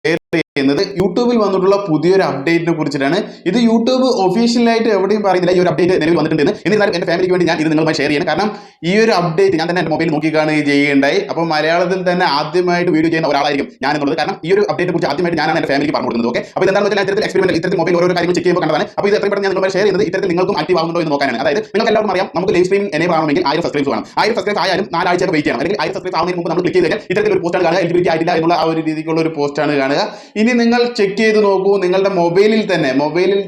ചെയ്യുന്നത് യൂട്യൂബിൽ വന്നിട്ടുള്ള പുതിയൊരു അപ്ഡേറ്റിനെ കുറിച്ചിട്ടാണ്. ഇത് യൂട്യൂബ് ഒഫീഷ്യലായിട്ട് എവിടെയും പറയുന്നില്ല ഈ ഒരു അപ്ഡേറ്റ് നിലവിൽ വന്നിട്ടുണ്ടെന്ന്. എന്നിരുന്നാലും എൻ്റെ ഫാമിലിക്ക് വേണ്ടി ഞാൻ ഇത് നിങ്ങളുമായി ഷെയർ ചെയ്യണം. കാരണം ഈ ഒരു അപ്ഡേറ്റ് ഞാൻ തന്നെ എൻ്റെ മൊബൈൽ നോക്കിക്കാണ് ചെയ്യുകയുണ്ടായി. അപ്പോൾ മലയാളത്തിൽ തന്നെ ആദ്യമായിട്ട് വീഡിയോ ചെയ്യുന്ന ഒരാളായിരിക്കും ഞാൻ എന്നുള്ളത്. കാരണം ഈ ഒരു അപ്ഡേറ്റിനെ കുറിച്ച് ആദ്യമായിട്ട് ഞാനാണ് എൻ്റെ ഫാമിലിക്ക് പറഞ്ഞു കൊടുക്കുന്നത്. ഓക്കെ, അപ്പോൾ എന്താണെന്ന് വെച്ചാൽ ഇത്തരത്തിൽ എക്സ്പെരിമെന്റ് ഇത്തരത്തിൽ മൊബൈൽ ഓരോ കാര്യങ്ങൾ ചെക്ക് ചെയ്യുമ്പോൾ കണ്ടതാണ്. അപ്പോൾ ഇത് എത്രയും പെട്ടെന്ന് ഞാൻ നിങ്ങളുമായി ഷെയർ ചെയ്യുന്നത് ഇത്തരത്തിൽ നിങ്ങൾക്കും ആക്റ്റീവ് ആകുന്നുണ്ടോ എന്ന് നോക്കാനാണ്. അതായത് നിങ്ങൾക്ക് എല്ലാവർക്കും അറിയാം, നമുക്ക് ലൈവ് സ്ട്രീമിംഗ് എനേബിൾ ആവണമെങ്കിൽ 1000 സബ്സ്ക്രൈബ് വേണം. 1000 സബ്സ്ക്രൈബ് ആയാലും 4 ആഴ്ച വെയിറ്റ് ചെയ്യണം. അല്ലെങ്കിൽ 1000 സബ്സ്ക്രൈബ് ആവുന്നതിന് മുമ്പ് നമ്മൾ ക്ലിക്ക് ചെയ്ത് കഴിഞ്ഞാൽ ഇത്തരത്തിൽ ഒരു പോസ്റ്റാണ് കാണുക, എലിജിബിലിറ്റി ആയിട്ടില്ല എന്നുള്ള ആ ഒരു രീതിക്കുള്ള ഒരു പോസ്റ്റാണ് കാണുക. ഇനി നിങ്ങൾ ചെക്ക് ചെയ്ത് നോക്കൂ, നിങ്ങളുടെ മൊബൈലിൽ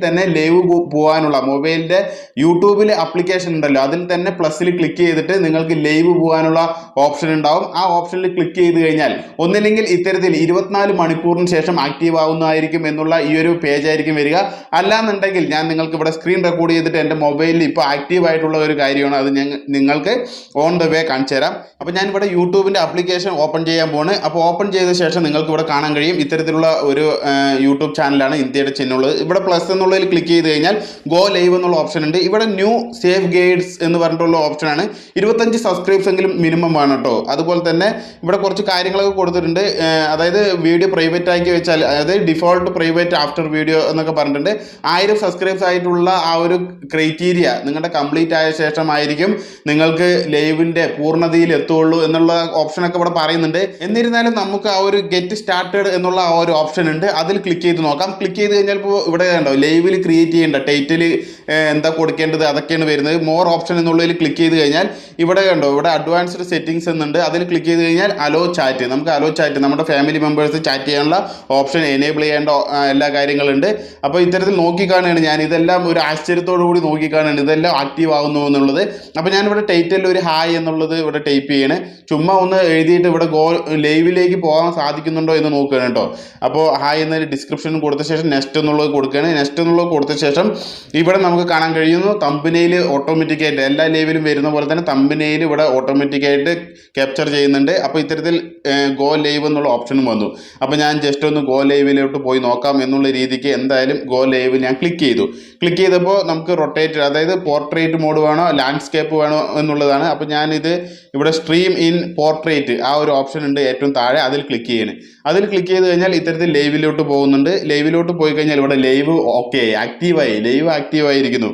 തന്നെ ലൈവ് പോകാനുള്ള മൊബൈലിന്റെ യൂട്യൂബിലെ ആപ്ലിക്കേഷൻ ഉണ്ടല്ലോ, അതിൽ തന്നെ പ്ലസിൽ ക്ലിക്ക് ചെയ്തിട്ട് നിങ്ങൾക്ക് ലൈവ് പോകാനുള്ള ഓപ്ഷൻ ഉണ്ടാവും. ആ ഓപ്ഷനിൽ ക്ലിക്ക് ചെയ്ത് കഴിഞ്ഞാൽ ഒന്നില്ലെങ്കിൽ ഇത്തരത്തിൽ 24 മണിക്കൂറിന് ശേഷം ആക്റ്റീവ് ആവുന്നതായിരിക്കും എന്നുള്ള ഈ ഒരു പേജ് ആയിരിക്കും വരിക. അല്ലാന്നുണ്ടെങ്കിൽ ഞാൻ നിങ്ങൾക്ക് ഇവിടെ സ്ക്രീൻ റെക്കോർഡ് ചെയ്തിട്ട് എൻ്റെ മൊബൈലിൽ ഇപ്പോൾ ആക്റ്റീവ് ആയിട്ടുള്ള ഒരു കാര്യമാണ്, അത് നിങ്ങൾക്ക് ഓൺ ദ വേ കാണിച്ചു തരാം. അപ്പോൾ ഞാൻ ഇവിടെ യൂട്യൂബിൻ്റെ ആപ്ലിക്കേഷൻ ഓപ്പൺ ചെയ്യാൻ പോണ്. അപ്പോൾ ഓപ്പൺ ചെയ്ത ശേഷം നിങ്ങൾക്ക് ഇവിടെ കാണാൻ കഴിയും ഇത്തരത്തിലുള്ള ഒരു യൂട്യൂബ് ചാനലാണ് ഇന്ത്യയുടെ ചിഹ്നമുള്ളത്. ഇവിടെ പ്ലസ് എന്നുള്ളതിൽ ക്ലിക്ക് ചെയ്ത് കഴിഞ്ഞാൽ ഗോ ലൈവ് എന്നുള്ള ഓപ്ഷൻ ഉണ്ട്. ഇവിടെ ന്യൂ സേഫ് ഗൈഡ്സ് എന്ന് പറഞ്ഞിട്ടുള്ള ഓപ്ഷനാണ്. 25 സബ്സ്ക്രൈബ്സ് എങ്കിലും മിനിമം വേണം കേട്ടോ. അതുപോലെ തന്നെ ഇവിടെ കുറച്ച് കാര്യങ്ങളൊക്കെ കൊടുത്തിട്ടുണ്ട്. അതായത് വീഡിയോ പ്രൈവറ്റ് ആക്കി വെച്ചാൽ, അതായത് ഡിഫോൾട്ട് പ്രൈവറ്റ് ആഫ്റ്റർ വീഡിയോ എന്നൊക്കെ പറഞ്ഞിട്ടുണ്ട്. 1000 സബ്സ്ക്രൈബ്സ് ആയിട്ടുള്ള ആ ഒരു ക്രൈറ്റീരിയ നിങ്ങളുടെ കംപ്ലീറ്റ് ആയ ശേഷമായിരിക്കും നിങ്ങൾക്ക് ലൈവിൻ്റെ പൂർണ്ണതയിൽ എത്തുള്ളൂ എന്നുള്ള ഓപ്ഷനൊക്കെ ഇവിടെ പറയുന്നുണ്ട്. എന്നിരുന്നാലും നമുക്ക് ആ ഒരു ഗെറ്റ് സ്റ്റാർട്ടഡ് എന്നുള്ള ആ ഒരു ഓപ്ഷൻ ഉണ്ട്, അതിൽ ക്ലിക്ക് ചെയ്ത് നോക്കാം. ക്ലിക്ക് ചെയ്ത് കഴിഞ്ഞാൽ ഇപ്പോൾ ഇവിടെ കണ്ടോ ലൈവിൽ ക്രിയേറ്റ് ചെയ്യേണ്ട ടൈറ്റിൽ എന്താ കൊടുക്കേണ്ടത് അതൊക്കെയാണ് വരുന്നത്. മോർ ഓപ്ഷൻ എന്നുള്ളതിൽ ക്ലിക്ക് ചെയ്ത് കഴിഞ്ഞാൽ ഇവിടെ കണ്ടോ ഇവിടെ അഡ്വാൻസ്ഡ് സെറ്റിംഗ്സ് എന്നുണ്ട്, അതിൽ ക്ലിക്ക് ചെയ്ത് കഴിഞ്ഞാൽ അലോ ചാറ്റ്, നമുക്ക് അലോ ചാറ്റ് നമ്മുടെ ഫാമിലി മെമ്പേഴ്സ് ചാറ്റ് ചെയ്യാനുള്ള ഓപ്ഷൻ എനേബിൾ ചെയ്യേണ്ട എല്ലാ കാര്യങ്ങളുണ്ട്. അപ്പോൾ ഇത്തരത്തിൽ നോക്കിക്കാണുകയാണ് ഞാൻ, ഇതെല്ലാം ഒരു ആശ്ചര്യത്തോടു കൂടി നോക്കിക്കാണുകയാണ് ഇതെല്ലാം ആക്റ്റീവ് ആകുന്നു എന്നുള്ളത്. അപ്പോൾ ഞാനിവിടെ ടൈറ്റിൽ ഒരു ഹായ് എന്നുള്ളത് ഇവിടെ ടൈപ്പ് ചെയ്യണേ, ചുമ്മാ ഒന്ന് എഴുതിയിട്ട് ഇവിടെ ലൈവിലേക്ക് പോകാൻ സാധിക്കുന്നുണ്ടോ എന്ന് നോക്കുകയാണ് കേട്ടോ. അപ്പോൾ ഹായ് എന്നൊരു ഡിസ്ക്രിപ്ഷൻ കൊടുത്ത ശേഷം നെക്സ്റ്റ് എന്നുള്ളത് കൊടുക്കുകയാണ്. നെക്സ്റ്റ് എന്നുള്ളത് കൊടുത്ത ശേഷം ഇവിടെ നമുക്ക് കാണാൻ കഴിയുന്നു തമ്പനെയിൽ ഓട്ടോമാറ്റിക്കായിട്ട് എല്ലാ ലൈവിലും വരുന്ന പോലെ തന്നെ തമ്പനെയിൽ ഇവിടെ ഓട്ടോമാറ്റിക്കായിട്ട് ക്യാപ്ചർ ചെയ്യുന്നുണ്ട്. അപ്പോൾ ഇത്തരത്തിൽ ഗോ ലൈവ് എന്നുള്ള ഓപ്ഷനും വന്നു. അപ്പോൾ ഞാൻ ജസ്റ്റ് ഒന്ന് ഗോ ലൈവിലോട്ട് പോയി നോക്കാം എന്നുള്ള രീതിക്ക് എന്തായാലും ഗോ ലൈവ് ഞാൻ ക്ലിക്ക് ചെയ്തു. ക്ലിക്ക് ചെയ്തപ്പോൾ നമുക്ക് റൊട്ടേറ്റ്, അതായത് പോർട്രേറ്റ് മോഡ് വേണോ ലാൻഡ്സ്കേപ്പ് വേണോ എന്നുള്ളതാണ്. അപ്പോൾ ഞാനിത് ഇവിടെ സ്ട്രീം ഇൻ പോർട്രേറ്റ് ആ ഒരു ഓപ്ഷൻ ഉണ്ട് ഏറ്റവും താഴെ, അതിൽ ക്ലിക്ക് ചെയ്യണേ. അതിൽ ക്ലിക്ക് ചെയ്ത് കഴിഞ്ഞാൽ ഇത്തരത്തിൽ ലൈവിലോട്ട് പോകുന്നുണ്ട്. ലൈവിലോട്ട് പോയി കഴിഞ്ഞാൽ ഇവിടെ ലൈവ് ഓക്കെ ആക്റ്റീവായി, ലൈവ് ആക്റ്റീവായിരിക്കുന്നു.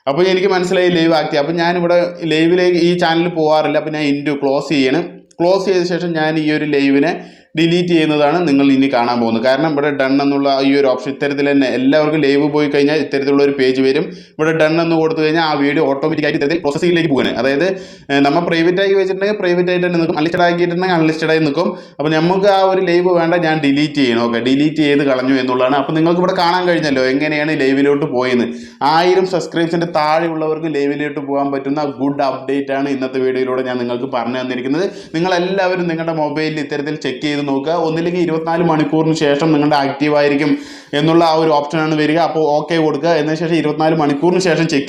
അപ്പോൾ എനിക്ക് മനസ്സിലായി ലൈവ് ആക്റ്റീവ്. അപ്പോൾ ഞാനിവിടെ ലൈവിലേക്ക് ഈ ചാനലിൽ പോകാറില്ല. അപ്പോൾ ഞാൻ ക്ലോസ് ചെയ്യണം. ക്ലോസ് ചെയ്ത ശേഷം ഞാൻ ഈ ഒരു ലൈവിനെ ഡിലീറ്റ് ചെയ്യുന്നതാണ് നിങ്ങൾ ഇനി കാണാൻ പോകുന്നത്. കാരണം ഇവിടെ ഡൺ എന്നുള്ള ഈ ഒരു ഓപ്ഷൻ ഇത്തരത്തിൽ തന്നെ എല്ലാവർക്കും ലൈവ് പോയി കഴിഞ്ഞാൽ ഇത്തരത്തിലുള്ള ഒരു പേജ് വരും. ഇവിടെ ഡൺ എന്ന് കൊടുത്തു കഴിഞ്ഞാൽ ആ വീഡിയോ ഓട്ടോമാറ്റിക്കായിട്ട് ഇത്തരത്തിൽ പ്രോസസ്സിംഗിലേക്ക് പോകുന്നത്. അതായത് നമ്മൾ പ്രൈവറ്റ് ആക്കി വെച്ചിട്ടുണ്ടെങ്കിൽ പ്രൈവറ്റ് ആയിട്ട് തന്നെ നിൽക്കും, അൺലിസ്റ്റഡ് ആക്കിയിട്ടുണ്ടെങ്കിൽ അൺലിസ്റ്റഡ് ആയി നിൽക്കും. അപ്പോൾ നമുക്ക് ആ ഒരു ലൈവ് വേണ്ട, ഞാൻ ഡിലീറ്റ് ചെയ്യണം. ഓക്കെ, ഡിലീറ്റ് ചെയ്ത് കളഞ്ഞു എന്നുള്ളതാണ്. അപ്പോൾ നിങ്ങൾക്ക് ഇവിടെ കാണാൻ കഴിഞ്ഞല്ലോ എങ്ങനെയാണ് ലൈവിലോട്ട് പോയെന്ന്. 1000 സബ്സ്ക്രൈബ്സിൻ്റെ താഴെയുള്ളവർക്ക് ലൈവിലോട്ട് പോകാൻ പറ്റുന്ന ഗുഡ് അപ്ഡേറ്റ് ആണ് ഇന്നത്തെ വീഡിയോയിലൂടെ ഞാൻ നിങ്ങൾക്ക് പറഞ്ഞു തന്നിരിക്കുന്നത്. നിങ്ങളെല്ലാവരും നിങ്ങളുടെ മൊബൈലിൽ ഇത്തരത്തിൽ ചെക്ക് ചെയ്ത് നോക്കുക. ഒന്നില്ലെങ്കിൽ 24 മണിക്കൂറിന് ശേഷം നിങ്ങളുടെ ആക്റ്റീവ് ആയിരിക്കും എന്നുള്ള ആ ഒരു ഓപ്ഷനാണ് വരിക. അപ്പോൾ ഓക്കെ കൊടുക്കുക. എന്നതിന് ശേഷം 24 മണിക്കൂറിന് ശേഷം ചെക്ക്